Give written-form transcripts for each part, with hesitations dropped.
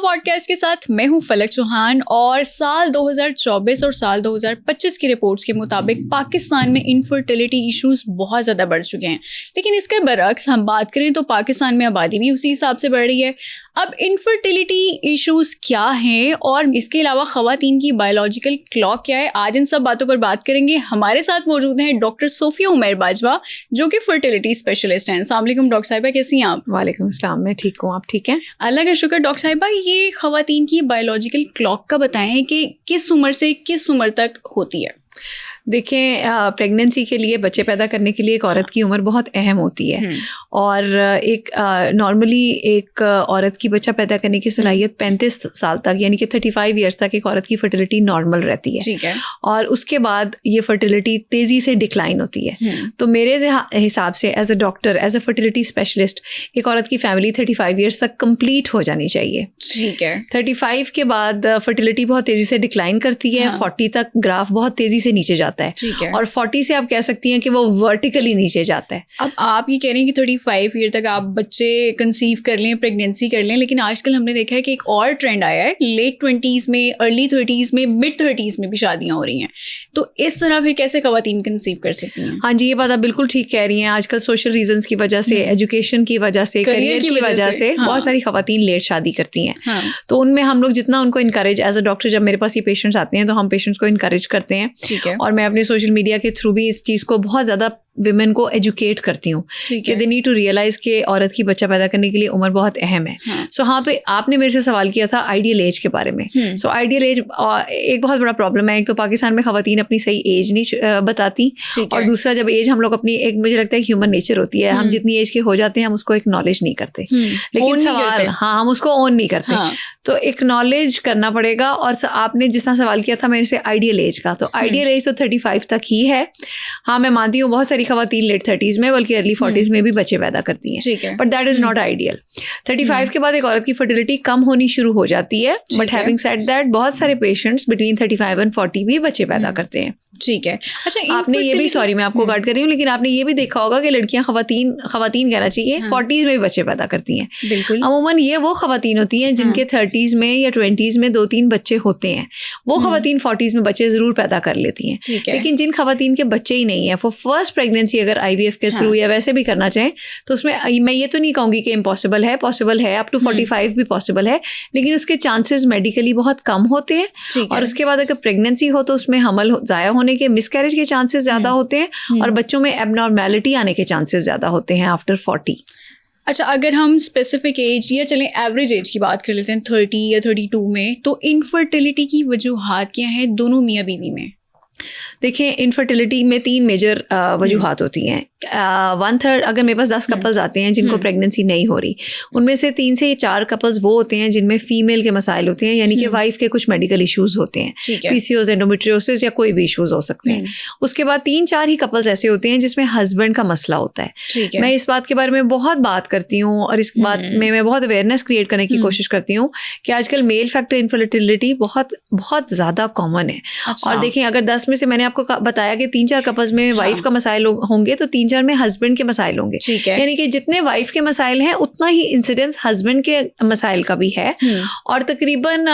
Podcast के साथ मैं हूं फलक चौहान और साल 2024 और साल 2025 की रिपोर्ट्स के मुताबिक पाकिस्तान में इनफर्टिलिटी इश्यूज बहुत ज़्यादा बढ़ चुके हैं। लेकिन इसके बरअक्स हम बात करें तो पाकिस्तान में आबादी भी उसी हिसाब से बढ़ रही है। अब इनफर्टिलिटी इश्यूज क्या हैं और इसके अलावा ख़वातीन की बायोलॉजिकल क्लॉक क्या है, आज इन सब बातों पर बात करेंगे। हमारे साथ मौजूद हैं डॉक्टर सोफिया उमैर बाजवा जो कि फर्टिलिटी स्पेशलिस्ट हैं। अस्सलाम वालेकुम डॉक्टर साहिबा, कैसी हैं आप? वालेकुम अस्सलाम, मैं ठीक हूँ, आप ठीक हैं? अल्लाह का शुक्र। डॉक्टर साहिबा, ये ख़वातीन की बायोलॉजिकल क्लॉक का बताएं कि किस उम्र से किस उम्र तक होती है? देखें, प्रेगनेंसी के लिए, बच्चे पैदा करने के लिए एक औरत की उम्र बहुत अहम होती है और एक नॉर्मली एक औरत की बच्चा पैदा करने की सलाहियत 35 साल तक यानी कि 35 ईयर्स तक एक औरत की फर्टिलिटी नॉर्मल रहती है। ठीक है। और उसके बाद ये फर्टिलिटी तेज़ी से डिक्लाइन होती है। तो मेरे हिसाब से as a doctor, as a fertility specialist, एक औरत की फैमिली 35 ईयर्स तक कंप्लीट हो जानी चाहिए। ठीक है। 35 के बाद फर्टिलिटी बहुत तेज़ी से डिक्लाइन करती है। 40 तक ग्राफ बहुत तेज़ी से नीचे जाता है। ठीक है। और 40 से आप कह सकती हैं कि वो वर्टिकली नीचे जाता है। अब आप ये कह रहे हैं कि 35 ईयर तक आप बच्चे कंसीव कर लें, प्रेगनेंसी कर लें, लेकिन आजकल हमने देखा है कि एक और ट्रेंड आया है, लेट 20s में, अर्ली 30s में, मिड 30s में भी शादियां हो रही हैं। तो इस तरह फिर कैसे ख़वातीन कंसीव कर सकती हैं? हाँ जी, ये बात आप बिल्कुल ठीक कह रही हैं। आजकल सोशल रीजंस की वजह से, एजुकेशन की वजह से, करियर की वजह से बहुत सारी ख़वातीन लेट शादी करती हैं। तो उनमें हम लोग जितना उनको इनकरेज, एज अ डॉक्टर जब मेरे पास ये पेशेंट्स आते हैं तो हम पेशेंट्स को इनकरेज करते हैं। ठीक है। और मैं अपने सोशल मीडिया के थ्रू भी इस चीज़ को बहुत ज़्यादा विमेन को एजुकेट करती हूँ कि दे नीड टू रियलाइज कि औरत की बच्चा पैदा करने के लिए उम्र बहुत अहम है। सो हाँ पे आपने मेरे से सवाल किया था आइडियल एज के बारे में। सो आइडियल एज एक बहुत बड़ा प्रॉब्लम है। एक तो पाकिस्तान में ख़वातीन अपनी सही एज नहीं बताती, और दूसरा जब एज हम लोग अपनी, एक मुझे लगता है ह्यूमन नेचर होती है, हम जितनी एज के हो जाते हैं हम उसको एक्नॉलेज नहीं करते। लेकिन सवाल, हाँ, हम उसको ओन नहीं करते। तो एक्नॉलेज करना पड़ेगा। और आपने जिस तरह सवाल किया था मेरे से आइडियल एज का, तो आइडियल एज तो 35 तक ही है। हाँ, मैं मानती हूँ बहुत सारी ख़वातीन लेट 30s में, बल्कि अर्ली 40s में भी बच्चे पैदा करती हैं, but that is not ideal. 35 के बाद एक औरत की फर्टिलिटी कम होनी शुरू हो जाती है। बट हैविंग सेड दैट, बहुत सारे पेशेंट्स बिटवीन 35 और 40 भी बच्चे पैदा करते हैं। ठीक है। अच्छा, आपने ये भी, सॉरी मैं आपको गार्ड कर रही हूँ, लेकिन आपने ये भी देखा होगा कि लड़कियां, ख़वातीन कहना चाहिए, 40s में भी बच्चे पैदा करती हैं। बिल्कुल। अमूमन ये वो ख़वातीन होती हैं जिनके 30s में या 20s में 2-3 बच्चे होते हैं। वो ख़वातीन 40s में बच्चे ज़रूर पैदा कर लेती हैं। लेकिन जिन ख़वातीन के बच्चे ही नहीं है, वो फर्स्ट प्रेगनेंसी अगर IVF के थ्रू या वैसे भी करना चाहें तो उसमें मैं ये तो नहीं कहूँगी कि इम्पॉसिबल है, पॉसिबल है, अप टू 45 भी पॉसिबल है, लेकिन उसके चांसेस मेडिकली बहुत कम होते हैं। और उसके बाद अगर प्रेगनेंसी हो तो उसमें हमल ज़ाया होने के, मिसकैरेज के चांसेस ज़्यादा होते हैं, और बच्चों में एबनॉर्मेलिटी आने के चांसेस ज़्यादा होते हैं आफ्टर 40। अच्छा, अगर हम स्पेसिफिक एज या चलें एवरेज एज की बात कर लेते हैं 30 या 32 में, तो इनफर्टिलिटी की वजूहात क्या हैं दोनों मियाँ बीवी में? देखिए, इनफर्टिलिटी में 3 मेजर वजूहात होती हैं। 1/3 अगर मेरे पास 10 कपल्स आते हैं जिनको प्रेगनेंसी नहीं हो रही, उनमें से 3 से 4 कपल्स वो होते हैं जिनमें फीमेल के मसाइल होते हैं, यानी कि वाइफ के कुछ मेडिकल इश्यूज होते हैं, PCOS, एंडोमेट्रियोसिस या कोई भी इश्यूज हो सकते हैं। उसके बाद 3-4 ही कपल्स ऐसे होते हैं जिसमें हस्बैंड का मसला होता है। मैं इस बात के बारे में बहुत बात करती हूँ और इस बात में मैं बहुत अवेयरनेस क्रिएट करने की कोशिश करती हूँ कि आजकल मेल फैक्टर इनफर्टिलिटी बहुत बहुत ज़्यादा कॉमन है। और देखें, अगर 10 में से मैंने आपको बताया कि 3-4 कपल्स में वाइफ का मसाइल होंगे तो 3-4 में हस्बैंड के मसाइल होंगे। यानी कि जितने वाइफ के मसाइल हैं उतना ही इंसिडेंस हस्बैंड के मसाइल का भी है। और तकरीबन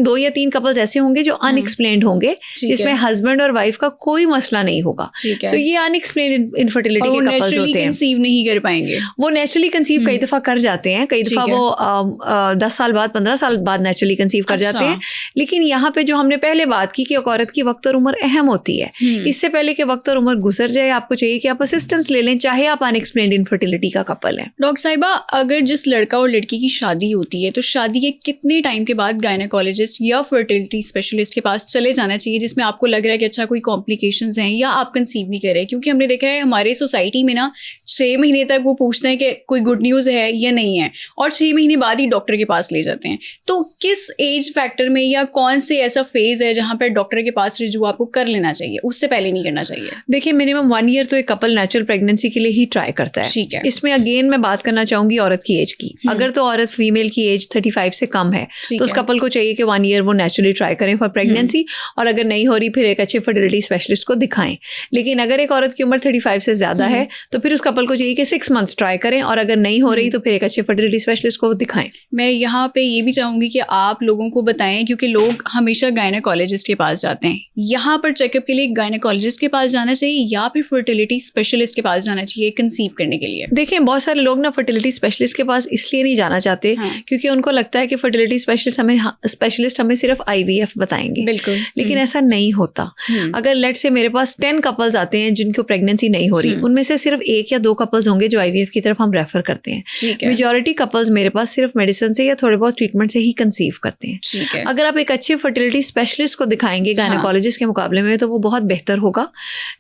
2 या 3 कपल्स ऐसे होंगे जो अनएक्सप्लेन्ड होंगे, जिसमें हस्बैंड और वाइफ का कोई मसला नहीं होगा। सो ये अनएक्सप्लेन्ड इनफर्टिलिटी के कपल्स होते हैं। कंसीव नहीं कर पाएंगे, वो नेचुरली कंसीव कई दफ़ा कर जाते हैं, कई दफ़ा वो 10 साल बाद, 15 साल बाद नेचुरली कंसीव कर जाते हैं। लेकिन यहाँ पे जो हमने पहले बात की कि औरत की वक्त और उम्र अहम होती है, इससे पहले कि वक्त और उम्र गुजर जाए आपको चाहिए कि आप असिस्टेंस ले लें, चाहे आप अनएक्सप्लेन्ड इनफर्टिलिटी का कपल हैं। डॉक्टर साहिबा, अगर जिस लड़का और लड़की की शादी होती है तो शादी के कितने टाइम के बाद गायनेकोलॉजिस्ट या फर्टिलिटी स्पेशलिस्ट के पास चले जाना चाहिए जिसमें आपको लग रहा है कि अच्छा कोई कॉम्प्लिकेशंस हैं या आप कंसीव नहीं कर रहे? क्योंकि हमने देखा है हमारे सोसाइटी में ना 6 महीने तक वो पूछते हैं कि कोई गुड न्यूज़ है या नहीं है, और 6 महीने बाद ही डॉक्टर के पास ले जाते हैं। तो किस एज फैक्टर में या कौन से ऐसा फेज़ है जहाँ पर डॉक्टर के पास रिजू आपको कर लेना चाहिए, उससे पहले नहीं करना चाहिए? देखिए, मिनिमम 1 ईयर तो एक कपल नेचुरल प्रेगनेंसी के लिए ही ट्राई करता है। ठीक है। इसमें अगेन मैं बात करना चाहूंगी औरत की एज की। अगर तो औरत फीमेल की एज 35 से कम है तो उस कपल को चाहिए कि 1 ईयर वो नेचुरली ट्राई करें फॉर प्रेगनेंसी, और अगर नहीं हो रही फिर एक अच्छे फर्टिलिटी स्पेशलिस्ट को दिखाएं। लेकिन अगर एक औरत की उम्र 35 से ज्यादा है तो फिर उस कपल को चाहिए कि 6 मंथ्स ट्राई करें, और अगर नहीं हो रही तो फिर एक अच्छे फर्टिलिटी स्पेशलिस्ट को दिखाएं। मैं यहाँ पे ये भी चाहूंगी कि आप लोगों को बताएं, क्योंकि लोग हमेशा गायनेकोलॉजिस्ट के पास जाते हैं। यहाँ पर चेकअप के लिए गायनेकोलॉजिस्ट के पास जाना चाहिए या फिर फर्टिलिटी स्पेशलिस्ट के पास जाना चाहिए कंसीव करने के लिए? देखिए, बहुत सारे लोग ना फर्टिलिटी स्पेशलिस्ट के पास इसलिए नहीं जाना चाहते क्योंकि उनको लगता है कि फर्टिलिटी स्पेशलिस्ट हमें सिर्फ IVF बताएंगे। बिल्कुल। लेकिन ऐसा नहीं होता। अगर लेट से मेरे पास 10 कपल्स आते हैं जिनको प्रेगनेंसी नहीं हो रही, उनमें से सिर्फ 1 या 2 कपल्स होंगे जो IVF की तरफ हम रेफर करते हैं। मेजॉरिटी कपल्स मेरे पास सिर्फ मेडिसिन से या थोड़े बहुत ट्रीटमेंट से ही कंसीव करते हैं। अगर आप एक अच्छे फर्टिलिटी स्पेशलिस्ट को दिखाएंगे गायनेकोलॉजिस्ट के मुकाबले में तो वो बहुत बेहतर होगा।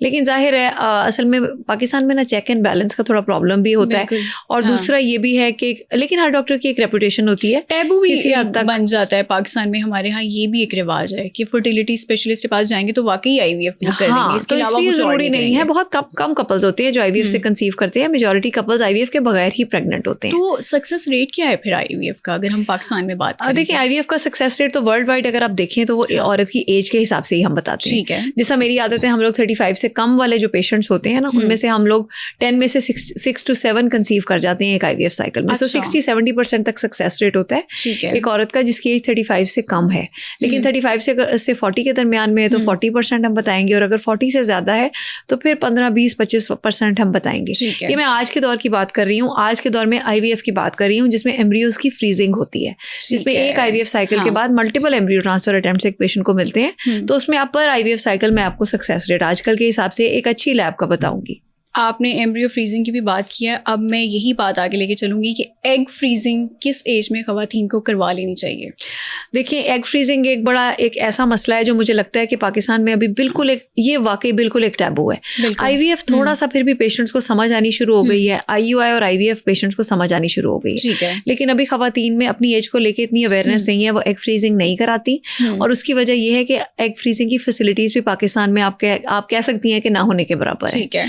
लेकिन जाहिर है असल में पाकिस्तान में ना चेक एंड बैलेंस का थोड़ा प्रॉब्लम भी होता है, और दूसरा ये भी है कि लेकिन हर डॉक्टर की एक रेपुटेशन होती है, टैबू भी किसी हद तक बन जाता है पाकिस्तान में। हमारे यहाँ ये भी एक रिवाज है कि फर्टिलिटी स्पेशलिस्ट के पास जाएंगे तो वाकई IVF कर देंगे। इसके अलावा इसलिए जरूरी नहीं है। बहुत कम कपल्स होते हैं जो IVF से कंसीव करते हैं। मेजॉरिटी कपल्स IVF के बगैर ही प्रेग्नेंट होते हैं। तो सक्सेस रेट क्या है फिर IVF का, अगर हम पाकिस्तान में बात करें? देखिए, IVF का सक्सेस रेट तो वर्ल्ड वाइड अगर आप देखें तो वो औरत की एज के हिसाब से ही हम बताते हैं। ठीक है। जैसा मेरी आदत है, हम लोग 35 से कम वाले जो पेशेंट्स होते हैं ना, उनमें से हम लोग 10 में से 6 to 7 कंसीव कर जाते हैं एक IVF साइकिल में। सो 60-70% तक सक्सेस रेट होता है एक औरत का जिसकी एज 35 से कम है। लेकिन 35 से 40 के दरमियान में है तो 40% हम बताएंगे, और अगर 40 से ज्यादा है तो फिर 15-20-25% हम बताएंगे। ये मैं आज के दौर की बात कर रही हूँ। आज के दौर में IVF की बात कर रही हूँ जिसमें एम्ब्रियोज की फ्रीजिंग होती है, जिसमें एक IVF साइकिल के बाद मल्टीपल एम्ब्रियो ट्रांसफर अटेम्प्ट्स एक पेशेंट को मिलते हैं। तो उसमें पर IVF साइकिल में आपको सक्सेस रेट आजकल के हिसाब से एक अच्छी लैब का बताऊंगी। आपने एम्ब्रियो फ्रीजिंग की भी बात की है, अब मैं यही बात आगे लेके चलूंगी कि एग फ्रीजिंग किस एज में खवातीन को करवा लेनी चाहिए? देखिए, एग फ्रीजिंग एक ऐसा मसला है जो मुझे लगता है कि पाकिस्तान में अभी ये वाकई बिल्कुल एक टैबू है। IVF थोड़ा सा फिर भी पेशेंट्स को समझ आनी शुरू हो गई है। IUI और IVF पेशेंट्स को समझ आनी शुरू हो गई है। लेकिन अभी खवातीन में अपनी एज को लेके इतनी अवेयरनेस नहीं है, वो एग फ्रीजिंग नहीं कराती। और उसकी वजह यह है कि एग फ्रीजिंग की फैसिलिटीज भी पाकिस्तान में आप कह सकती हैं कि ना होने के बराबर है।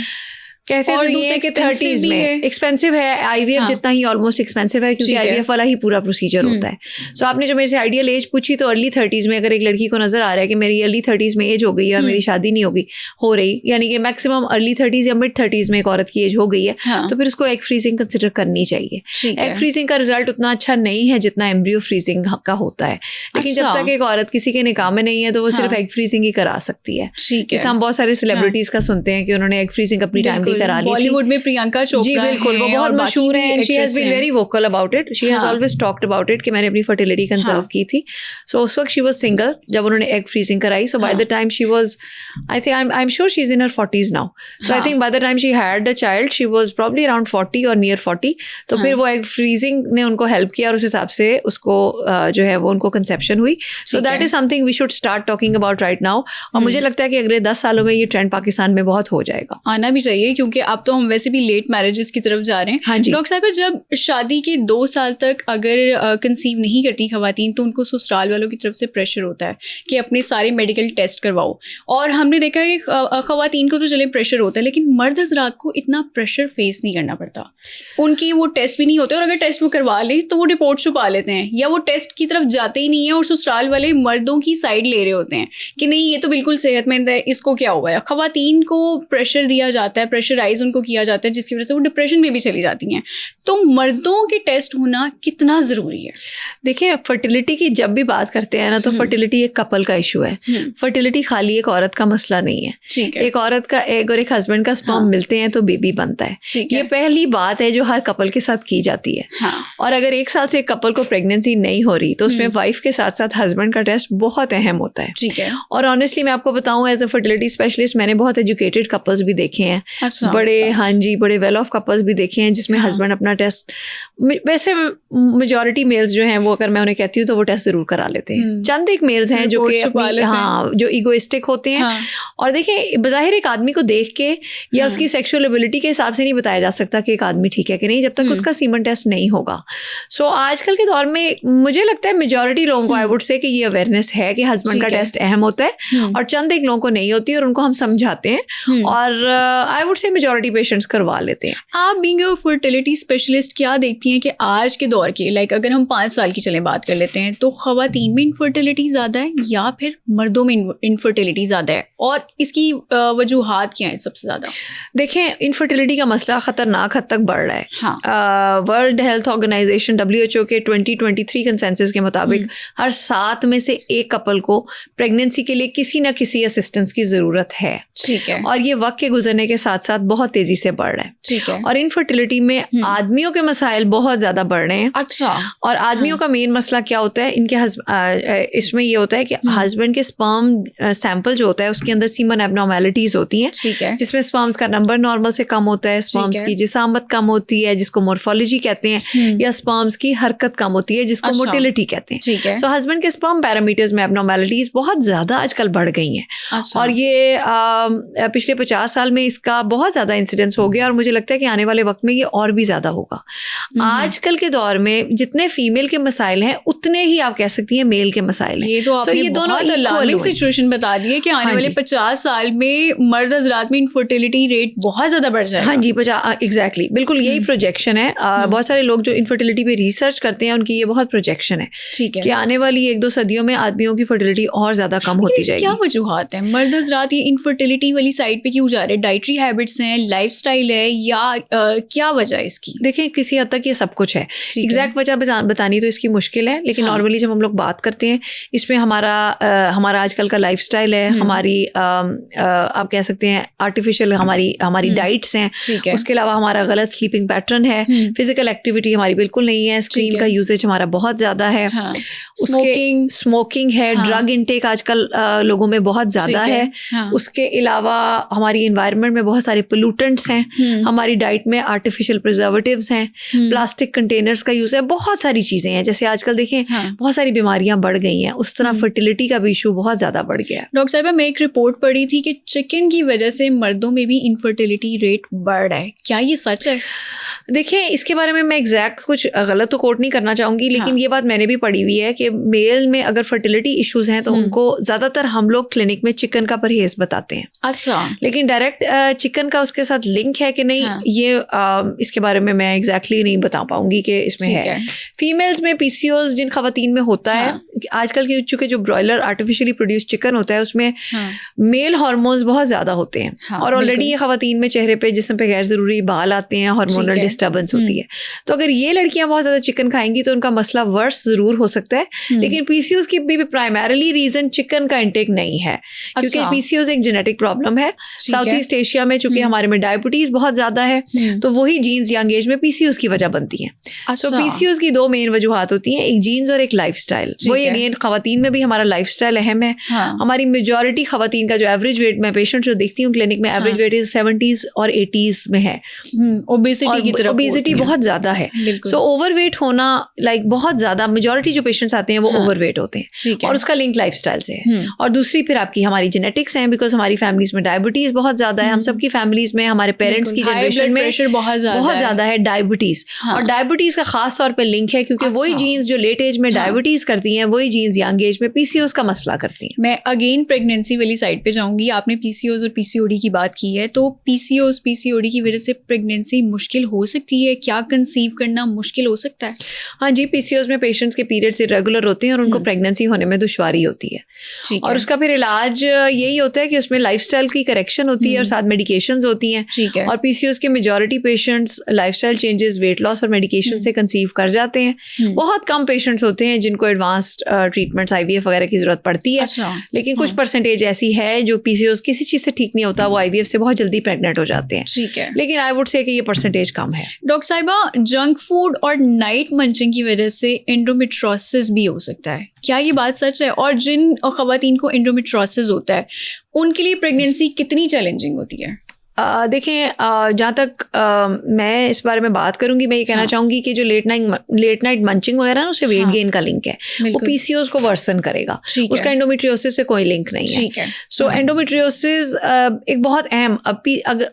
कहते हैं तो ये है कि 30s में एक्सपेंसिव है। IVF जितना ही ऑलमोस्ट एक्सपेंसिव है, क्योंकि IVF वाला ही पूरा प्रोसीजर होता है। सो आपने जो मेरे से आइडियल एज पूछी तो अर्ली 30s में, अगर एक लड़की को नजर आ रहा है कि मेरी अर्ली 30s में एज हो गई है और मेरी शादी नहीं हो रही, यानी कि मैक्सिमम अर्ली 30s या मिड 30s में एक औरत की एज हो गई है, तो फिर उसको एग फ्रीजिंग कंसिडर करनी चाहिए। एग फ्रीजिंग का रिजल्ट उतना अच्छा नहीं है जितना एम्ब्रियो फ्रीजिंग का होता है। लेकिन जब तक एक औरत किसी के निकाह में नहीं है तो वो सिर्फ एग फ्रीजिंग ही करा सकती है। जैसे हम बहुत सारे सेलिब्रिटीज का सुनते हैं कि उन्होंने एग फ्रीजिंग अपनी टाइम की करा ली। बॉलीवुड प्रियंका चोपड़ा, जी बिल्कुल, वो बहुत मशहूर है। She has been very vocal about it. She has always talked about it कि मैंने अपनी फर्टिलिटी कंजर्व की थी। सो उस वक्त शी वाज सिंगल जब उन्होंने एग फ्रीजिंग कराई। So by the time she was, I think I am sure she is in her 40s now. So I think by the time she had a child she was probably around 40 और near 40। तो फिर वो egg freezing ने उनको help किया और उस हिसाब से उसको जो है वो उनको कंसेप्शन हुई। So that is something we should start talking about right now. और मुझे लगता है कि अगले 10 सालों में ये ट्रेंड पाकिस्तान में बहुत हो जाएगा, आना भी चाहिए, क्योंकि अब तो हम वैसे भी लेट मैरिजेस की तरफ जा रहे हैं। हाँ जी डॉक्टर साहब, जब शादी के 2 साल तक अगर कंसीव नहीं करती खवातीन तो उनको ससुराल वालों की तरफ से प्रेशर होता है कि अपने सारे मेडिकल टेस्ट करवाओ। और हमने देखा है कि खवातीन को तो चले प्रेशर होता है, लेकिन मर्द हज़रात को इतना प्रेशर फेस नहीं करना पड़ता। उनकी वो टेस्ट भी नहीं होते, और अगर टेस्ट वो करवा ले तो वो रिपोर्ट छुपा लेते हैं या वो टेस्ट की तरफ जाते ही नहीं है, और ससुराल वाले मर्दों की साइड ले रहे होते हैं कि नहीं ये तो बिल्कुल सेहतमंद है, इसको क्या हुआ है। खवातीन को प्रेशर दिया जाता है, प्रेशराइज उनको किया जाता है, जिसकी वजह से वो डिप्रेशन में भी चली जाती हैं। तो मर्दों के टेस्ट होना कितना ज़रूरी है? देखिए, फर्टिलिटी की जब भी बात करते हैं ना तो फर्टिलिटी एक कपल का इशू है। फर्टिलिटी खाली एक औरत का मसला नहीं है। एक औरत का एग और एक हस्बैंड का स्पर्म मिलते हैं तो बेबी बनता है। ये पहली बात है जो हर कपल के साथ की जाती है। और अगर 1 साल से एक कपल को प्रेगनेंसी नहीं हो रही तो उसमें वाइफ के साथ साथ हस्बैंड का टेस्ट बहुत अहम होता है। और ऑनेस्टली मैं आपको बताऊं, एज अ फर्टिलिटी स्पेशलिस्ट मैंने बहुत एजुकेटेड कपल्स भी देखे हैं, बड़े, हाँ जी, बड़े वेल ऑफ कपल्स भी देखे हैं जिसमें हस्बैंड अपना टेस्ट, वैसे मेजॉरिटी मेल्स जो हैं वो अगर मैं उन्हें कहती हूँ तो वो टेस्ट जरूर करा लेते हैं। चंद एक मेल्स हैं जो कि जो इगोइस्टिक होते हैं। और देखिए, बज़ाहिर एक आदमी को देख के या उसकी सेक्सुअल एबिलिटी के हिसाब से नहीं बताया जा सकता कि एक आदमी ठीक है कि नहीं जब तक उसका सीमन टेस्ट नहीं होगा। सो आजकल के दौर में मुझे लगता है मेजॉरिटी लोगों को आई वुड से कि ये अवेयरनेस है कि हस्बैंड का टेस्ट अहम होता है, और चंद एक लोगों को नहीं होती और उनको हम समझाते हैं। और आई वुड से मेजॉरिटी पेशेंट्स करवा लेते हैं। आप बीइंग अ फर्टिलिटी स्पेशलिस्ट क्या देखती हैं कि आज के दौर की, लाइक अगर हम 5 साल की चलें बात कर लेते हैं, तो ख़वातीन में इनफर्टिलिटी ज़्यादा है या फिर मर्दों में इनफर्टिलिटी ज़्यादा है, और इसकी वजूहात क्या हैं सबसे ज़्यादा? देखें, इनफर्टिलिटी का मसला ख़तरनाक हद तक बढ़ रहा है। हाँ। वर्ल्ड हेल्थ ऑर्गेनाइजेशन WHO के 2023 कंसेंसस के मुताबिक हर 7 में से एक कपल को प्रेगनेंसी के लिए किसी ना किसी असिस्टेंस की ज़रूरत है। ठीक है। और ये वक्त के गुजरने के साथ साथ बहुत तेज़ी से बढ़ रहा है। ठीक है। और इनफर्टिलिटी में आदमियों के मसाइल बहुत ज़्यादा बढ़ रहे हैं। अच्छा। और आदमियों का मेन मसला क्या होता है, इनके इसमें ये होता है कि हस्बैंड के स्पर्म सैंपल जो होता है उसके अंदर सीमन एब्नॉर्मैलिटीज होती हैं। ठीक है। जिसमें स्पर्म्स का नंबर नॉर्मल से कम होता है, स्पर्म्स की जिसामत कम होती है जिसको मोर्फोलॉजी कहते हैं, या स्पर्म्स की हरकत कम होती है जिसको मोटिलिटी कहते हैं। ठीक है। सो हस्बैंड के स्पर्म पैरामीटर्स में एब्नॉर्मैलिटीज बहुत ज़्यादा आजकल बढ़ गई हैं। अच्छा। और ये पिछले 50 साल में इसका बहुत ज़्यादा इंसिडेंस हो गया, और मुझे लगता है कि आने वाले वक्त में ये और भी ज़्यादा होगा। आजकल के दौर में जितने फीमेल के मसाइल हैं उतने ही आप कह सकती हैं मेल के मसाइल हैं। ये तो आपने ये दोनों अलार्मिंग सिचुएशन बता दी है कि आने वाले 50 साल में मर्द हजरात में इनफर्टिलिटी रेट बहुत ज़्यादा बढ़ जाएगा। हाँ जी, एग्जैक्टली, बिल्कुल यही प्रोजेक्शन है। बहुत सारे लोग जो इनफर्टिलिटी पे रिसर्च करते हैं उनकी ये बहुत प्रोजेक्शन है। ठीक है। कि आने वाली 1-2 सदियों में आदमियों की फर्टिलिटी और ज़्यादा कम होती जाएगी। क्या वजूहात है मर्द हजरात ये इनफर्टिलिटी वाली साइड पे क्यों जा रहे हैं? डाइटरी हैबिट्स हैं, लाइफस्टाइल है, या क्या वजह है इसकी? देखें, किसी हद तक ये सब कुछ है। एग्जैक्ट वजह बतानी तो इसकी मुश्किल है, लेकिन नॉर्मली जब हम लोग बात करते हैं इसमें हमारा आजकल का लाइफस्टाइल है, हमारी आप कह सकते हैं आर्टिफिशियल हमारी डाइट्स हैं, उसके अलावा हमारा गलत स्लीपिंग पैटर्न है, फिजिकल एक्टिविटी हमारी बिल्कुल नहीं है, स्क्रीन का यूजेज हमारा बहुत ज़्यादा है, स्मोकिंग है, ड्रग इनटेक आजकल लोगों में बहुत ज़्यादा है। उसके अलावा हमारी एनवायरनमेंट में बहुत सारे पोल्यूटेंट्स हैं, हमारी डाइट में आर्टिफिशियल प्रिजर्वेटिव्स हैं, प्लास्टिक कंटेनर्स का यूज़ है, बहुत सारी चीज़ें हैं। जैसे आजकल देखें बहुत सारी बीमारियां बढ़ गई हैं, उस तरह फर्टिलिटी का भी इशू बहुत ज़्यादा बढ़ गया है। डॉक्टर साहिबा, मैं एक रिपोर्ट पढ़ी थी कि चिकन की वजह से मर्दों में भी इनफर्टिलिटी रेट बढ़ रहा है, क्या ये सच है? देखिए, इसके बारे में मैं एग्जैक्ट कुछ गलत तो कोट नहीं करना चाहूँगी, लेकिन ये बात मैंने भी पढ़ी हुई है कि मेल में अगर फर्टिलिटी इश्यूज हैं तो उनको ज़्यादातर हम लोग क्लिनिक में चिकन का परहेज बताते हैं। अच्छा। लेकिन डायरेक्ट चिकन का उसके साथ लिंक है कि नहीं, ये इसके बारे में मैं एग्जैक्टली नहीं बता पाऊंगी कि इसमें है। फीमेल्स में PCOS जिन खवातीन में होता है, आजकल की चूँकि जो ब्रॉयलर आर्टिफिशियली प्रोड्यूस चिकन होता है उसमें मेल हार्मोन्स बहुत ज़्यादा होते हैं, और ऑलरेडी ये खवातीन में चेहरे पे जिस्म पे गैर ज़रूरी बाल आते हैं, हार्मोनल डिस्टर्बेंस होती है। तो अगर ये लड़कियां बहुत ज़्यादा चिकन खाएंगी तो उनका मसला वर्स ज़रूर हो सकता है, लेकिन PCOS की भी प्राइमरीली रीज़न चिकन का इंटेक नहीं है, क्योंकि PCOS एक जेनेटिक प्रॉब्लम है। साउथ ईस्ट एशिया में चूंकि हमारे में डायबिटीज़ बहुत ज़्यादा है, तो वही जीन्स यंग एज में PCOS की वजह बनती हैं। तो PCOS की 2 मेन वजूहात होती हैं, एक जीन्स और एक लाइफस्टाइल। वही अगेन खवातीन में भी हमारा लाइफस्टाइल अहम है। हमारी मेजॉरिटी खवातीन का जो एवरेज वेट, मैं पेशेंट जो देखती हूँ क्लिनिक में, एवरेज वेट 70s और 80s में है। ओबेसिटी की तरफ ओबेसिटी बहुत ज़्यादा है। सो ओवरवेट होना बहुत ज़्यादा, मेजॉरिटी जो पेशेंट्स आते हैं वो ओवरवेट होते हैं, और उसका लिंक लाइफस्टाइल से है। और दूसरी फिर आपकी हमारी जेनेटिक्स हैं, बिकॉज हमारी फैमिलीज में डायबिटीज़ बहुत ज़्यादा है। हम सबकी फैमिलीज में, हमारे पेरेंट्स की जनरेशन में बहुत ज़्यादा है डायबिटीज़। और डायबिटीज़ का खास तौर पर लिंक है, क्योंकि वही जीन्स जो लेट एज में डायबिटीज़ करती हैं, वही जीन्स यंग एज में PCOS का मसला करती हैं। मैं अगेन प्रेगनेंसी वाली साइड पे जाऊंगी। आपने PCOS और PCOD की बात की है, तो PCOS PCOD की वजह से प्रेगनेंसी मुश्किल हो सकती है? क्या कंसीव करना मुश्किल हो सकता है? हाँ जी, PCOS में पेशेंट्स के पीरियड्स इरेगुलर होते हैं और उनको प्रेगनेंसी होने में दुश्वारी होती है। और उसका फिर इलाज यही होता है कि उसमें लाइफस्टाइल की करेक्शन होती है और साथ मेडिकेशंस होती हैं। ठीक है। और PCOS के majority patients lifestyle changes, weight loss और मेडिकेशन से कंसीव कर जाते हैं। बहुत कम पेशेंट्स होते हैं जिनको एडवांस्ड ट्रीटमेंट्स IVF वगैरह की जरूरत पड़ती है। अच्छा। लेकिन कुछ परसेंटेज ऐसी है जो PCOS किसी चीज़ से ठीक नहीं होता, वो IVF से बहुत जल्दी प्रेग्नेंट हो जाते हैं। ठीक है। लेकिन आई वुड से कि ये परसेंटेज कम है। डॉक्टर साहिबा, जंक फूड और नाइट मंचिंग की वजह से एंडोमेट्रोसिस भी हो सकता है, क्या ये बात सच है? और जिन खवातीन को एंडोमेट्रोसिस होता है उनके लिए प्रेगनेंसी कितनी चैलेंजिंग होती है? देखें, जहाँ तक मैं इस बारे में बात करूँगी, मैं ये कहना चाहूँगी कि जो लेट नाइट मंचिंग वगैरह ना, उससे वेट गेन का लिंक है, वो PCOS को वर्सन करेगा, उसका एंडोमेट्रियोसिस से कोई लिंक नहीं है। सो एंडोमेट्रियोसिस एक बहुत अहम,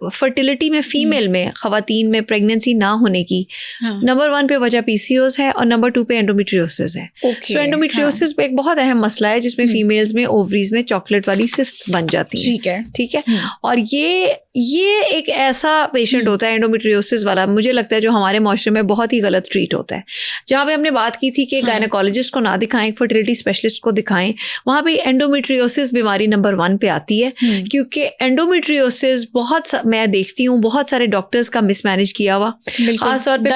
फर्टिलिटी में फीमेल में खवातीन में प्रेगनेंसी ना होने की नंबर 1 पे वजह PCOS है और नंबर 2 पे एंडोमेट्रियोसिस है। सो एंडोमेट्रियोसिस एक बहुत अहम मसला है जिसमें फीमेल्स में ओवरीज में चॉकलेट वाली सिस्ट्स बन जाती हैं। ठीक है। और ये ये एक ऐसा पेशेंट होता है एंडोमेट्रियोसिस वाला, मुझे लगता है जो हमारे माशरे में बहुत ही गलत ट्रीट होता है। जहाँ पे हमने बात की थी कि गायनेकोलॉजिस्ट को ना दिखाएं, फर्टिलिटी स्पेशलिस्ट को दिखाएं, वहाँ पे एंडोमेट्रियोसिस बीमारी नंबर 1 पे आती है। क्योंकि एंडोमेट्रियोसिस मैं देखती हूँ बहुत सारे डॉक्टर्स का मिसमैनेज किया हुआ, खासतौर पर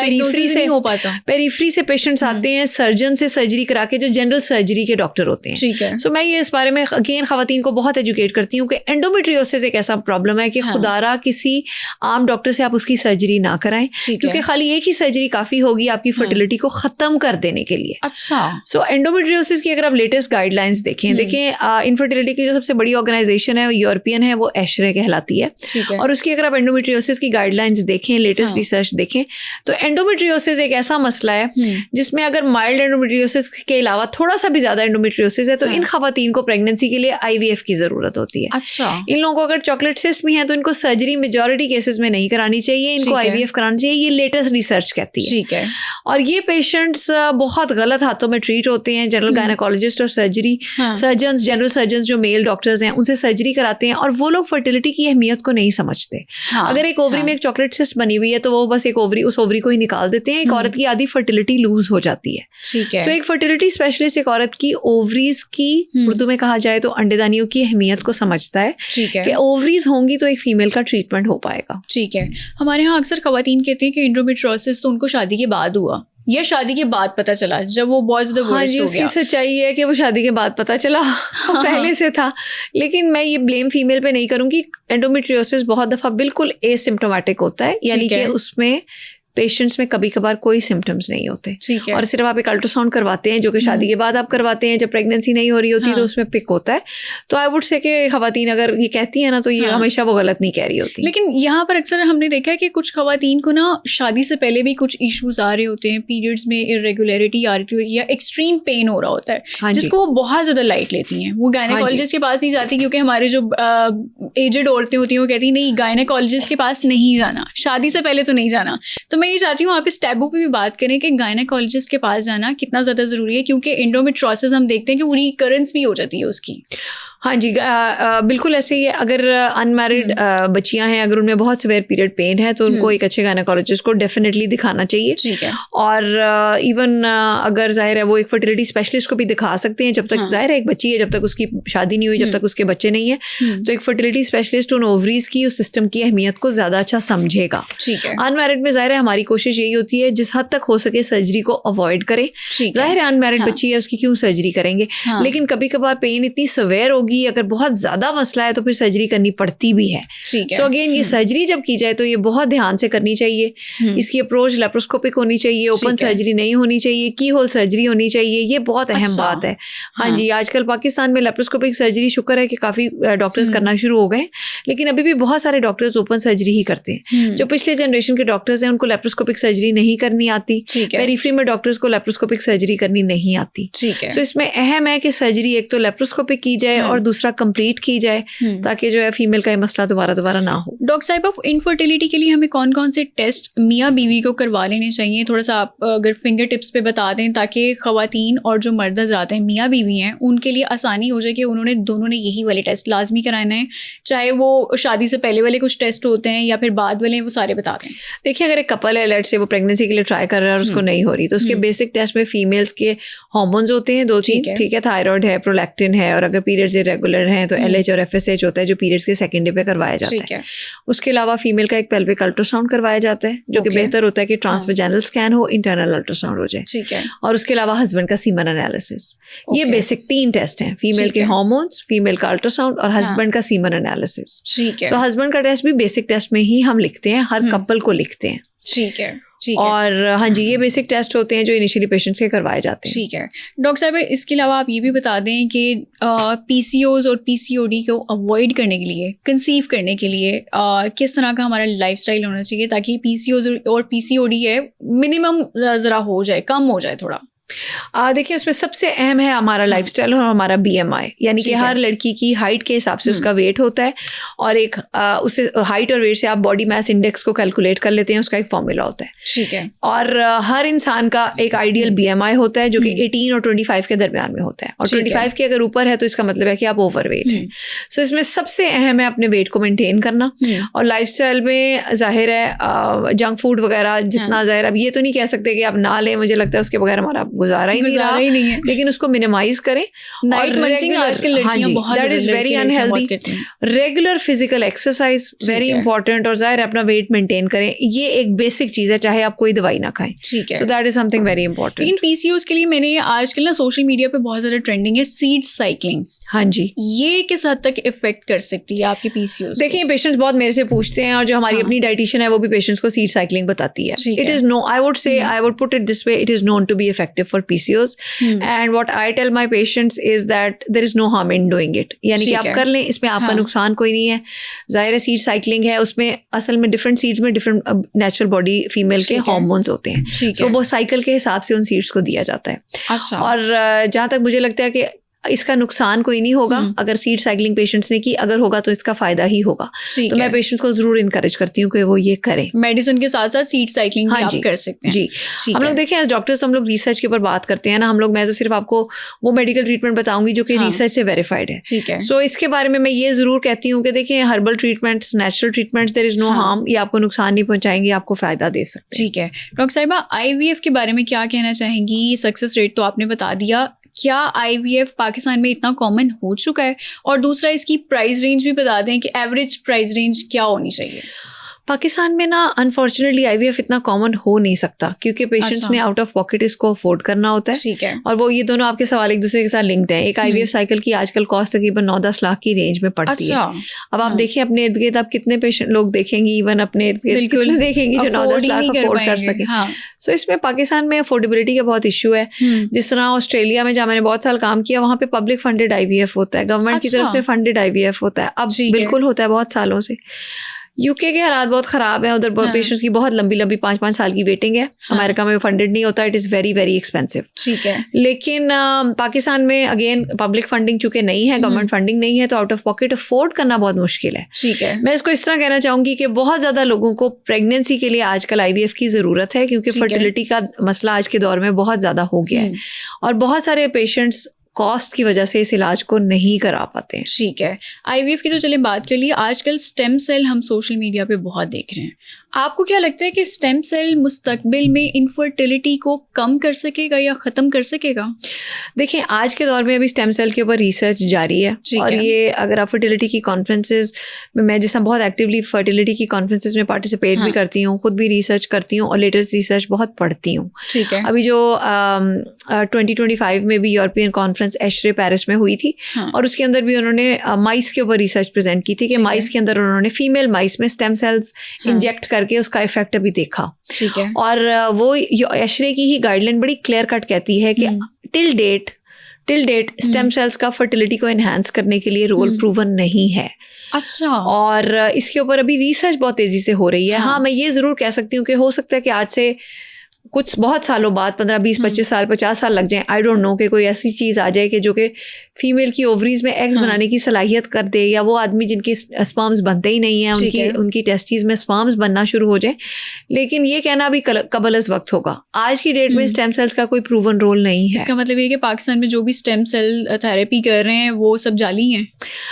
पेरीफ्री से पेशेंट्स आते हैं सर्जन से सर्जरी करा के, जो जनरल सर्जरी के डॉक्टर होते हैं। सो मैं ये इस बारे में अगेन खवातीन को बहुत एजुकेट करती हूँ कि एंडोमेट्रियोसिस एक ऐसा प्रॉब्लम है कि खुदारा किसी आम डॉक्टर से आप उसकी सर्जरी ना कराएं, क्योंकि खाली एक ही सर्जरी काफी होगी आपकी फर्टिलिटी को खत्म कर देने के लिए। अच्छा। सो एंडोमेट्रियोसिस की अगर आप लेटेस्ट गाइडलाइंस देखें इनफर्टिलिटी की जो सबसे बड़ी ऑर्गेनाइजेशन है वो यूरोपियन है, वो एशरे कहलाती है। और उसकी अगर आप एंडोमेट्रियोसिस की गाइडलाइंस देखें, लेटेस्ट रिसर्च देखें, तो एंडोमेट्रियोसिस एक ऐसा मसला है जिसमें अगर माइल्ड एंडोमेट्रियोसिस के अलावा थोड़ा सा भी ज्यादा एंडोमेट्रियोसिस है तो इन खवातीन को प्रेगनेंसी के लिए आईवीएफ की जरूरत होती है। अच्छा। इन लोगों को अगर चॉकलेट सिस्ट भी है तो इनको सर्जरी मेजॉरिटी केसेस में नहीं करानी चाहिए, इनको आईवीएफ करानी चाहिए, ये लेटेस्ट रिसर्च कहती है। ठीक है। और ये पेशेंट्स बहुत गलत हाथों में ट्रीट होते हैं। जनरल गायनेकोलॉजिस्ट और सर्जन, जनरल सर्जन जो मेल डॉक्टर्स हैं उनसे सर्जरी कराते हैं और वो लोग फर्टिलिटी की अहमियत को नहीं समझते। अगर एक ओवरी में एक चॉकलेट सिस्ट बनी हुई है तो वो बस एक ओवरी, उस ओवरी को ही निकाल देते हैं। एक औरत की आधी फर्टिलिटी लूज हो जाती है। ठीक है। सो एक फर्टिलिटी स्पेशलिस्ट एक औरत की ओवरीज की, उर्दू में कहा जाए तो अंडेदानियों की अहमियत को समझता है कि ओवरीज होंगी तो एक फीमेल का ट्रीटमेंट हो पाएगा। ठीक है। हमारे यहाँ अक्सर खवातीन कहते हैं कि एंडोमेट्रियोसिस तो उनको शादी के बाद हुआ या शादी के बाद पता चला, जब वो बहुत ज्यादा वर्स्ट हो गया। उसकी सच्चाई है कि वो शादी के बाद पता चला, पहले से था। लेकिन मैं ये ब्लेम फीमेल पे नहीं करूँगी। एंडोमेट्रियोसिस बहुत दफ़ा बिल्कुल एसिम्प्टोमेटिक होता है, यानी कि उसमें पेशेंट्स में कभी कभार कोई सिम्टम्स नहीं होते। ठीक है। और सिर्फ आप एक अल्ट्रासाउंड करवाते हैं जो कि शादी के बाद आप करवाते हैं, जब प्रेगनेंसी नहीं हो रही होती तो उसमें पिक होता है। तो आई वुड से कि खवातीन अगर ये कहती है ना तो ये हमेशा वो गलत नहीं कह रही होती। लेकिन यहाँ पर अक्सर हमने देखा है कि कुछ खवातीन को ना शादी से पहले भी कुछ इश्यूज आ रहे होते हैं, पीरियड्स में इरेगुलरिटी आ रही होती है या एक्सट्रीम पेन हो रहा होता है, जिसको वो बहुत ज्यादा लाइट लेती हैं। वो गायनेकोलॉजिस्ट के पास नहीं जाती, क्योंकि हमारे जो एजेड औरतें होती हैं वो कहती नहीं गायनेकोलॉजिस्ट के पास नहीं जाना, शादी से पहले तो नहीं जाना। तो मैं ये चाहती हूँ आप इस टैबू पे भी बात करें कि गायनेकोलॉजिस्ट के पास जाना कितना ज़्यादा ज़रूरी है, क्योंकि एंडोमेट्रियोसिस हम देखते हैं कि वो रिकरेंस भी हो जाती है उसकी। हाँ जी, बिल्कुल ऐसे ही है। अगर अनमैरिड बच्चियां हैं, अगर उनमें बहुत सिवियर पीरियड पेन है तो उनको एक अच्छे गायनेकोलॉजिस्ट को डेफिनेटली दिखाना चाहिए। ठीक है। और इवन अगर जाहिर है वो एक फर्टिलिटी स्पेशलिस्ट को भी दिखा सकते हैं। जब तक जाहिर है एक बच्ची है, जब तक उसकी शादी नहीं हुई, जब तक उसके बच्चे नहीं है, तो एक फर्टिलिटी स्पेशलिस्ट उन ओवरीज की, उस सिस्टम की अहमियत को ज़्यादा अच्छा समझेगा। ठीक है। अनमैरिड में जाहिर है हमारी कोशिश यही होती है जिस हद तक हो सके सर्जरी को अवॉइड करें। जाहिर है अनमैरिड बच्ची है, उसकी क्यों सर्जरी करेंगे। लेकिन कभी कभार पेन इतनी सवेयर होगी, अगर बहुत ज्यादा मसला है तो फिर सर्जरी करनी पड़ती भी है। सो अगेन ये सर्जरी जब की जाए तो ये बहुत ध्यान से करनी चाहिए। इसकी अप्रोच लेप्रोस्कोपिक होनी चाहिए, ओपन सर्जरी नहीं होनी चाहिए, की होल सर्जरी होनी चाहिए। ये बहुत अहम बात है। हाँ जी, आजकल पाकिस्तान में लेप्रोस्कोपिक सर्जरी शुक्र है कि काफी डॉक्टर्स करना शुरू हो गए, लेकिन अभी भी बहुत सारे डॉक्टर्स ओपन सर्जरी ही करते हैं। जो पिछले जनरेशन के डॉक्टर्स हैं उनको लेप्रोस्कोपिक सर्जरी नहीं करनी आती। पेरिफेरी में डॉक्टर्स को लेप्रोस्कोपिक सर्जरी करनी नहीं आती। सो इसमें अहम है कि सर्जरी एक तो लेप्रोस्कोपिक की जाए और दूसरा कंप्लीट की जाए, ताकि जो है फीमेल का ये मसला दोबारा ना हो। डॉक्टर साहब, ऑफ इनफर्टिलिटी के लिए हमें कौन कौन से टेस्ट मियाँ बीवी को करवा लेने चाहिए? थोड़ा सा आप अगर फिंगर टिप्स पे बता दें, ताकि खवातीन और जो मर्द हज़रात हैं, मियाँ बीवी हैं, उनके लिए आसानी हो जाए कि उन्होंने दोनों ने यही वाले टेस्ट लाजमी कराना है, चाहे वो शादी से पहले वाले कुछ टेस्ट होते हैं या फिर बाद वाले, वो सारे बता दें। देखिए, अगर एक कपल है लेट से वो प्रेगनेंसी के लिए ट्राई कर रहा है और उसको नहीं हो रही, तो उसके बेसिक टेस्ट में फीमेल्स के हार्मोन्स होते हैं 2-3, ठीक है, थायराइड है, प्रोलैक्टिन है, और अगर पीरियड्स इरेगुलर हैं तो LH और FSH होता है जो पीरियड्स के सेकंड डे पे करवाया जाता है। उसके अलावा फीमेल का एक पेल्विक अल्ट्रासाउंड करवाया जाता है, जो कि बेहतर होता है कि ट्रांसवेजाइनल स्कैन हो, इंटरनल अल्ट्रासाउंड हो जाए। ठीक है। और उसके अलावा हस्बैंड का सीमन एनालिसिस। ये बेसिक 3 टेस्ट हैं, फीमेल के हार्मोन्स, फीमेल का अल्ट्रासाउंड और हस्बैंड का सीमन एनालिसिस। तो हस्बैंड का टेस्ट भी बेसिक टेस्ट में ही हम लिखते हैं, हर कपल को लिखते हैं। ठीक है। और हाँ जी, ये बेसिक टेस्ट होते हैं जो इनिशियली पेशेंट्स के करवाए जाते हैं। ठीक है डॉक्टर साहब, इसके अलावा आप ये भी बता दें कि PCOS और PCOD को अवॉइड करने के लिए, कंसीव करने के लिए किस तरह का हमारा लाइफस्टाइल होना चाहिए, ताकि PCOS और PCOD है मिनिमम ज़रा हो जाए, कम हो जाए थोड़ा। देखिए, उसमें सबसे अहम है हमारा लाइफस्टाइल और हमारा BMI, यानी कि हर लड़की की हाइट के हिसाब से उसका वेट होता है, और एक उसे हाइट और वेट से आप बॉडी मास इंडेक्स को कैलकुलेट कर लेते हैं, उसका एक फॉर्मूला होता है। ठीक है। और हर इंसान का एक आइडियल BMI होता है जो कि 18 और 25 के दरमियान में होता है, और 25 के अगर ऊपर है तो इसका मतलब है कि आप ओवरवेट हैं। सो इसमें सबसे अहम है अपने वेट को मेंटेन करना, और लाइफस्टाइल में जाहिर है जंक फूड वगैरह जितना जाहिर, अब ये तो नहीं कह सकते कि आप ना लें, मुझे लगता है उसके बगैर हमारा गुजारा ही नहीं रहा, लेकिन उसको मिनिमाइज करें। नाइट मंचिंग आजकल लड़कियां बहुत, that is very unhealthy. Regular physical exercise very important, और जाहिर अपना वेट मेंटेन करें, ये एक बेसिक चीज है, चाहे आप कोई दवाई ना खाएं। ठीक है, सो that is something very important. लेकिन पीसीओएस के लिए मैंने आजकल ना सोशल मीडिया पे बहुत ज्यादा ट्रेंडिंग है सीड साइकिलिंग। हाँ जी, ये किस हद तक इफेक्ट कर सकती है आपकी पीसीओएस? देखिए पेशेंट्स बहुत मेरे से पूछते हैं, और जो हमारी अपनी डाइटिशियन है वो भी पेशेंट्स को सीड साइकिलिंग बताती है। It is no, I would say, I would put it this way, it is known to be effective for PCOS, and what I tell my patients is that there is no harm in doing it, यानी कि आप कर लें, इसमें आपका नुकसान कोई नहीं है। जाहिर है सीड साइकिलिंग है, उसमें असल में डिफरेंट सीड्स में डिफरेंट नेचुरल बॉडी फीमेल के हार्मोन्स होते हैं, तो वो साइकिल के हिसाब से उन सीड्स को दिया जाता है। और जहाँ तक मुझे लगता है कि इसका नुकसान कोई नहीं होगा अगर सीड साइकिलिंग पेशेंट्स ने की, अगर होगा तो इसका फायदा ही होगा। तो मैं पेशेंट्स को जरूर इनकरेज करती हूँ कि वो ये करें। मेडिसिन के साथ साथ सीड साइकिलिंग भी आप कर सकते हैं। जी, हम लोग देखें एज डॉक्टर्स हम लोग रिसर्च के ऊपर बात करते हैं ना, हम लोग, मैं तो सिर्फ आपको वो मेडिकल ट्रीटमेंट बताऊंगी जो कि रिसर्च से वेरीफाइड है। ठीक है, सो इसके बारे में मैं ये जरूर कहती हूँ कि देखिए herbal treatments, natural treatments, there is no harm, ये आपको नुकसान नहीं पहुंचाएंगे, आपको फायदा दे सकते हैं। ठीक है, डॉक्टर साहिबा IVF के बारे में क्या कहना चाहेंगी? सक्सेस रेट तो आपने बता दिया, क्या IVF पाकिस्तान में इतना कॉमन हो चुका है? और दूसरा इसकी प्राइस रेंज भी बता दें कि एवरेज प्राइस रेंज क्या होनी चाहिए? पाकिस्तान में ना अनफॉर्चुनेटली IVF इतना कॉमन हो नहीं सकता, क्योंकि पेशेंट्स ने आउट ऑफ पॉकेट इसको अफोर्ड करना होता है। ठीक है, और वो ये दोनों आपके सवाल एक दूसरे के साथ लिंक्ड हैं। एक IVF साइकिल की आजकल कॉस्ट तकरीबन 9-10 लाख की रेंज में पड़ती है। अब आप देखिए अपने इर्द गिर्द आप कितने पेशेंट लोग देखेंगी, इवन अपने इर्द गिर्द कितने देखेंगी जो 9-10 लाख अफोर्ड कर सके। सो इसमें पाकिस्तान में अफोर्डेबिलिटी का बहुत इशू है। जिस तरह ऑस्ट्रेलिया में जहाँ मैंने बहुत साल काम किया, वहाँ पे पब्लिक फंडेड IVF होता है, गवर्नमेंट की तरफ से फंडेड IVF होता है, अब बिल्कुल होता है बहुत सालों से। यूके के हालात बहुत ख़राब है, उधर पेशेंट्स की बहुत लंबी 5-5 साल की वेटिंग है। अमेरिका में फंडेड नहीं होता, it is very very expensive. ठीक है, लेकिन पाकिस्तान में अगेन पब्लिक फंडिंग चूंकि नहीं है, गवर्नमेंट फंडिंग नहीं है, तो आउट ऑफ पॉकेट अफोर्ड करना बहुत मुश्किल है। ठीक है, मैं इसको इस तरह कहना चाहूँगी कि बहुत ज़्यादा लोगों को प्रेगनेंसी के लिए आजकल IVF की ज़रूरत है, क्योंकि फर्टिलिटी का मसला आज के दौर में बहुत ज़्यादा हो गया है, और बहुत सारे पेशेंट्स कॉस्ट की वजह से इस इलाज को नहीं करा पाते हैं। ठीक है, IVF की तो चलिए बात कर ली, आजकल स्टेम सेल हम सोशल मीडिया पे बहुत देख रहे हैं। आपको क्या लगता है कि स्टेम सेल मुस्तकबिल में इनफर्टिलिटी को कम कर सकेगा या ख़त्म कर सकेगा? देखिए आज के दौर में अभी स्टेम सेल के ऊपर रिसर्च जारी है, और ये अगर आप फर्टिलिटी की कॉन्फ्रेंसेज में, मैं जैसा बहुत एक्टिवली फर्टिलिटी की कॉन्फ्रेंसेज में पार्टिसिपेट भी करती हूँ, खुद भी रिसर्च करती हूँ और लेटेस्ट रिसर्च बहुत पढ़ती हूँ। ठीक है, अभी जो 2025 में भी यूरोपियन कॉन्फ्रेंस एशरे पेरिस में हुई थी, और उसके अंदर भी उन्होंने माइस के ऊपर रिसर्च प्रेजेंट की थी कि माइस के अंदर उन्होंने फीमेल माइस में स्टेम सेल्स इंजेक्ट करके उसका इफेक्ट भी देखा। ठीक है, और वो एशरे की ही गाइडलाइन बड़ी क्लियर कट कहती है कि टिल डेट स्टेम सेल्स का फर्टिलिटी को एनहांस करने के लिए रोल प्रूवन नहीं है। अच्छा, और इसके ऊपर अभी रिसर्च बहुत तेजी से हो रही है। हाँ, मैं ये जरूर कह सकती हूँ कि हो सकता है कि आज से कुछ बहुत सालों बाद 15-20-25 साल 50 साल लग जाएं, आई डोंट नो, कि कोई ऐसी चीज़ आ जाए कि जो कि फीमेल की ओवरीज में एग्स बनाने की सलाहियत कर दे, या वो आदमी जिनके स्पर्म्स बनते ही नहीं हैं उनकी टेस्टीज में स्पर्म्स बनना शुरू हो जाए। लेकिन ये कहना अभी कबल वक्त होगा। आज की डेट में स्टेम सेल्स का कोई प्रूवन रोल नहीं है। इसका मतलब ये कि पाकिस्तान में जो भी स्टेम सेल थेरेपी कर रहे हैं वो सब जाली हैं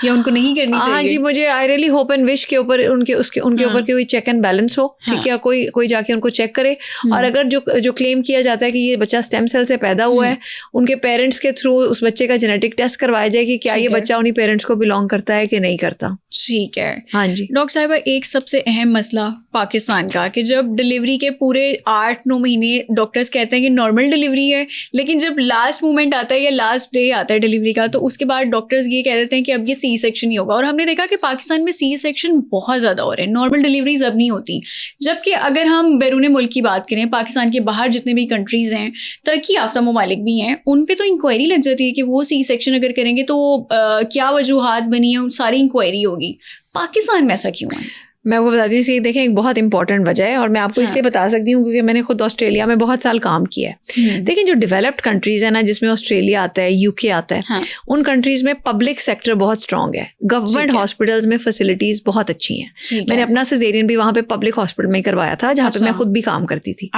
या उनको नहीं करनी चाहिए? हाँ जी, मुझे I really hope and wish के ऊपर उनके ऊपर कोई चेक एंड बैलेंस हो। ठीक है, कोई जाके उनको चेक करे, और अगर जो क्लेम किया जाता है कि ये बच्चा स्टेम सेल से पैदा हुआ है, उनके पेरेंट्स के थ्रू उस बच्चे का जेनेटिक टेस्ट करवाया जाए कि क्या ये बच्चा उन्हीं पेरेंट्स को बिलोंग करता है कि नहीं करता। ठीक है, हाँ जी। डॉक्टर साहिबा, एक सबसे अहम मसला पाकिस्तान का कि जब डिलीवरी के पूरे 8-9 महीने डॉक्टर्स कहते हैं कि नॉर्मल डिलीवरी है, लेकिन जब लास्ट मोमेंट आता है या लास्ट डे आता है डिलीवरी का, तो उसके बाद डॉक्टर्स ये कह देते हैं कि अब ये सी सेक्शन ही होगा। और हमने देखा कि पाकिस्तान में सी सेक्शन बहुत ज़्यादा हो रहे हैं, नॉर्मल डिलीवरीज अब नहीं होती। जबकि अगर हम बैरून मुल्क की बात करें, पाकिस्तान के बाहर जितने भी कंट्रीज़ हैं, तरक्की याफ्ता ममालिक भी हैं, उन पे तो इंक्वायरी लग जाती है कि वो सी सेक्शन अगर करेंगे तो क्या वजूहात बनी है, सारी इंक्वायरी होगी। पाकिस्तान में ऐसा क्यों है? मैं आपको बताती हूँ इसकी देखें एक बहुत इंपॉर्टेंट वजह है, और मैं आपको इसलिए बता सकती हूँ क्योंकि मैंने खुद ऑस्ट्रेलिया में बहुत साल काम किया है। देखिए जो डेवलप्ड कंट्रीज है ना, जिसमें ऑस्ट्रेलिया आता है, यूके आता है, उन कंट्रीज में पब्लिक सेक्टर बहुत स्ट्रांग है। गवर्नमेंट हॉस्पिटल्स में फैसिलिटीज बहुत अच्छी हैं। मैंने अपना सिजेरियन भी वहाँ पे पब्लिक हॉस्पिटल में करवाया था, जहाँ पे मैं खुद भी काम करती थी।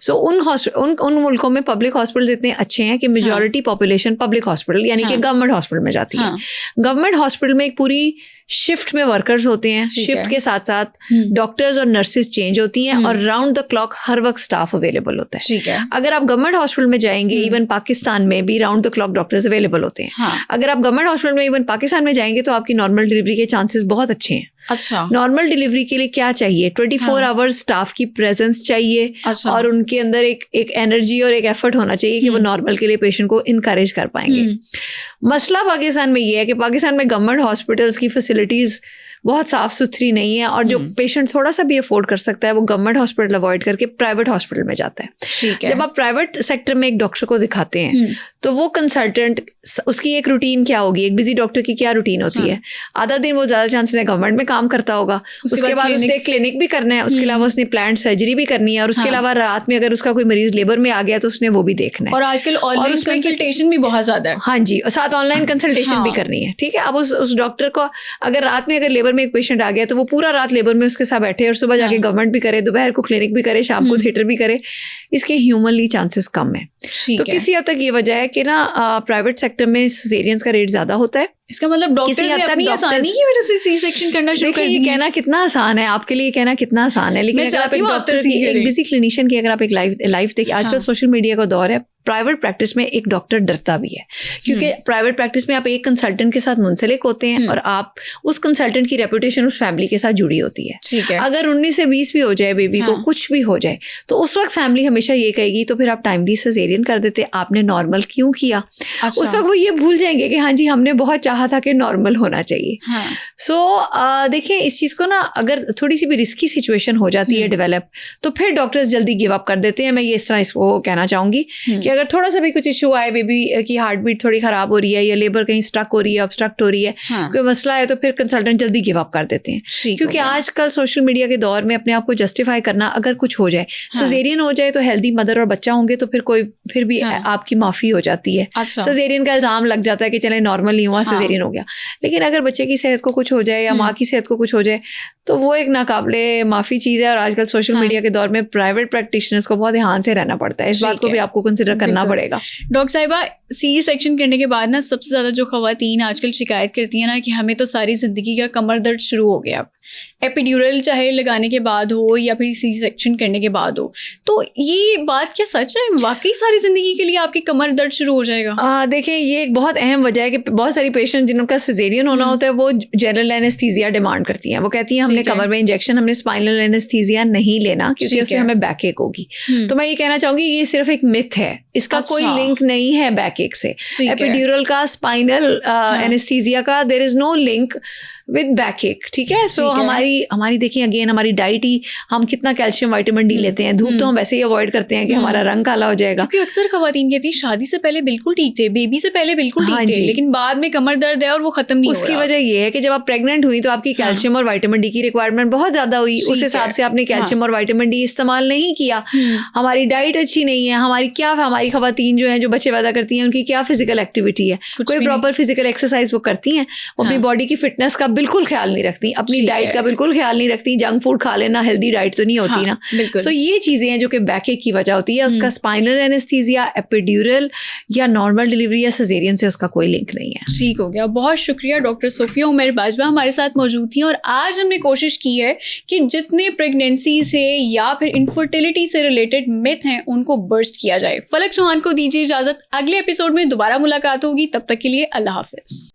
सो उन मुल्कों में पब्लिक हॉस्पिटल्स इतने अच्छे हैं कि मेजॉरिटी पॉपुलेशन पब्लिक हॉस्पिटल यानी कि गवर्नमेंट हॉस्पिटल में जाती है। गवर्नमेंट हॉस्पिटल में एक पूरी शिफ्ट में वर्कर्स होते हैं, शिफ्ट के साथ साथ डॉक्टर्स और नर्सेज चेंज होती हैं, और राउंड द क्लॉक हर वक्त स्टाफ अवेलेबल होता है। अगर आप गवर्नमेंट हॉस्पिटल में जाएंगे, इवन पाकिस्तान में भी round the clock doctors available होते हैं। अगर आप गवर्नमेंट हॉस्पिटल में इवन पाकिस्तान में जाएंगे तो आपकी नॉर्मल डिलीवरी के चांसेस बहुत अच्छे हैं। अच्छा, नॉर्मल डिलीवरी के लिए क्या चाहिए? 24 आवर्स स्टाफ की प्रेजेंस चाहिए, और उनके अंदर एक एनर्जी और एक एफर्ट होना चाहिए कि वो नॉर्मल के लिए पेशेंट को इनकरेज कर पाएंगे। मसला पाकिस्तान में ये है कि पाकिस्तान में गवर्नमेंट हॉस्पिटल्स की फैसिलिटीज बहुत साफ सुथरी नहीं है, और जो पेशेंट थोड़ा सा भी अफोर्ड कर सकता है वो गवर्नमेंट हॉस्पिटल अवॉइड करके प्राइवेट हॉस्पिटल में जाता है। जब आप प्राइवेट सेक्टर में एक डॉक्टर को दिखाते हैं तो वो कंसल्टेंट, उसकी एक रूटीन क्या होगी, एक बिजी डॉक्टर की क्या रूटीन होती है? आधा दिन वो ज़्यादा चांसेस है गवर्नमेंट में काम करता होगा, उसके बाद उसने क्लिनिक भी करना है, उसके अलावा उसने प्लांट सर्जरी भी करनी है, और उसके अलावा रात में अगर उसका कोई मरीज लेबर में आ गया तो उसने वो भी देखना है। और आजकल ऑनलाइन कंसल्टेशन भी बहुत ज़्यादा है। हाँ जी, और साथ ऑनलाइन कंसल्टेशन भी करनी है। ठीक है, अब उस डॉक्टर को अगर रात में अगर लेबर में एक पेशेंट आ गया तो वो पूरा रात लेबर में उसके साथ बैठे और सुबह जाके गवर्नमेंट भी करे, दोपहर को क्लिनिक भी करे, शाम को थिएटर भी करे, इसके ह्यूमनली चांसेस कम है। तो किसी हद तक ये वजह है कि ना प्राइवेट सेक्टर में सिजेरियंस का रेट ज्यादा होता है। इसका मतलब डॉक्टर ने अपनी आसानी की वजह से सी सेक्शन करना शुरू कर दिया। ये कहना कितना आसान है आपके लिए, कहना कितना आसान है, लेकिन अगर आप एक डॉक्टर की, एक बिजी क्लिनिशियन की अगर आप एक लाइफ देखिए, आजकल सोशल मीडिया का दौर है, प्राइवेट प्रैक्टिस में एक डॉक्टर डरता भी है, क्योंकि प्राइवेट प्रैक्टिस में आप एक कंसल्टेंट के साथ मुंसलिक होते हैं, और आप उस कंसल्टेंट की रेपुटेशन उस फैमिली के साथ जुड़ी होती है। ठीक है, अगर 19 से 20 भी हो जाए बेबी को, कुछ भी हो जाए, तो उस वक्त फैमिली हमेशा ये कहेगी तो फिर आप टाइमली सिजेरियन कर देते, आपने नॉर्मल क्यों किया? उस वक्त वो ये भूल जाएंगे कि हाँ जी हमने बहुत चाहा था कि नॉर्मल होना चाहिए। सो देखिए इस चीज़ को ना, अगर थोड़ी सी भी रिस्की सिचुएशन हो जाती है डेवलप, तो फिर डॉक्टर्स जल्दी गिव अप कर देते हैं। मैं ये इस तरह इसको कहना चाहूँगी कि अगर थोड़ा सा भी कुछ इशू आए, बेबी की हार्ट बीट थोड़ी ख़राब हो रही है, या लेबर कहीं स्टक हो रही है, ऑब्स्ट्रक्ट हो रही है, कोई मसला है, तो फिर कंसल्टेंट जल्दी गिव अप कर देते हैं। क्योंकि आजकल सोशल मीडिया के दौर में अपने आप को जस्टिफाई करना, अगर कुछ हो जाए, सिजेरियन हो जाए, तो हेल्दी मदर और बच्चा होंगे तो फिर भी आपकी माफ़ी हो जाती है। सिजेरियन का इल्ज़ाम लग जाता है कि चले नॉर्मल नहीं हुआ, सिजेरियन हो गया। लेकिन अगर बच्चे की सेहत को कुछ हो जाए या माँ की सेहत को कुछ हो जाए, तो वो एक नाकाबिले माफ़ी चीज़ है। और आजकल सोशल मीडिया के दौर में प्राइवेट प्रैक्टिशनर्स को बहुत ध्यान से रहना पड़ता है, इस बात को भी आपको कंसिडर करना पड़ेगा। डॉक्टर साहिबा, सी सेक्शन करने के बाद ना सबसे ज़्यादा जो ख़वातीन आजकल शिकायत करती हैं ना कि हमें तो सारी ज़िंदगी का कमर दर्द शुरू हो गया। अब एपिड्यूरल चाहे लगाने के बाद हो या फिर सी सेक्शन करने के बाद हो, तो ये बात क्या सच है? वाकई सारी ज़िंदगी के लिए आपकी कमर दर्द शुरू हो जाएगा? देखिए ये एक बहुत अहम वजह है कि बहुत सारी पेशेंट जिनका सिजेरियन होना होता है वो जनरल एनेस्थीसिया डिमांड करती हैं। वो कहती हैं हमने कमर में इंजेक्शन, हमने स्पाइनल एनेस्थीसिया नहीं लेना क्योंकि उससे हमें बैक एक होगी। तो मैं ये कहना चाहूँगी ये सिर्फ एक मिथ है, इसका कोई लिंक नहीं है बैक एक से। एपिड्यूरल का, स्पाइनल एनेस्थीसिया का, there is no link with backache. ठीक है, सो हमारी देखिए अगेन हमारी डाइट ही, हम कितना कैल्शियम विटामिन डी लेते हैं, धूप तो हम वैसे ही अवॉइड करते हैं कि हमारा रंग काला हो जाएगा। क्योंकि अक्सर खवातीन कहती हैं शादी से पहले बिल्कुल ठीक थे, बेबी से पहले बिल्कुल ठीक थे, लेकिन बाद में कमर दर्द है और वो खत्म नहीं हो रहा। उसकी वजह ये है कि जब आप प्रेग्नेंट हुई तो आपकी कैल्शियम और विटामिन डी की रिक्वायरमेंट बहुत ज्यादा हुई, उस हिसाब से आपने कैल्शियम और विटामिन डी इस्तेमाल नहीं किया। हमारी डाइट अच्छी नहीं है, हमारी खवातीन जो है जो बच्चे पैदा करती हैं उनकी क्या फिजिकल एक्टिविटी है, कोई प्रॉपर फिजिकल एक्सरसाइज वो करती हैं, वो अपनी बॉडी की फिटनेस का बिल्कुल ख्याल नहीं रखती, अपनी डाइट का बिल्कुल ख्याल नहीं रखती, जंक फूड खा लेना हेल्दी डाइट तो नहीं होती ना। सो ये चीजें हैं जो कि बैकएक की वजह होती है। उसका स्पाइनल एनेस्थीसिया, एपिड्यूरल या नॉर्मल डिलीवरी या सिजेरियन से उसका कोई लिंक नहीं है। ठीक हो गया, बहुत शुक्रिया। डॉक्टर सोफिया उमर बाजवा हमारे साथ मौजूद थी और आज हमने कोशिश की है कि जितने प्रेगनेंसी से या फिर इनफर्टिलिटी से रिलेटेड मिथ हैं उनको बर्स्ट किया जाए। फलक चौहान को दीजिए इजाजत, अगले एपिसोड में दोबारा मुलाकात होगी, तब तक के लिए अल्लाह हाफिज।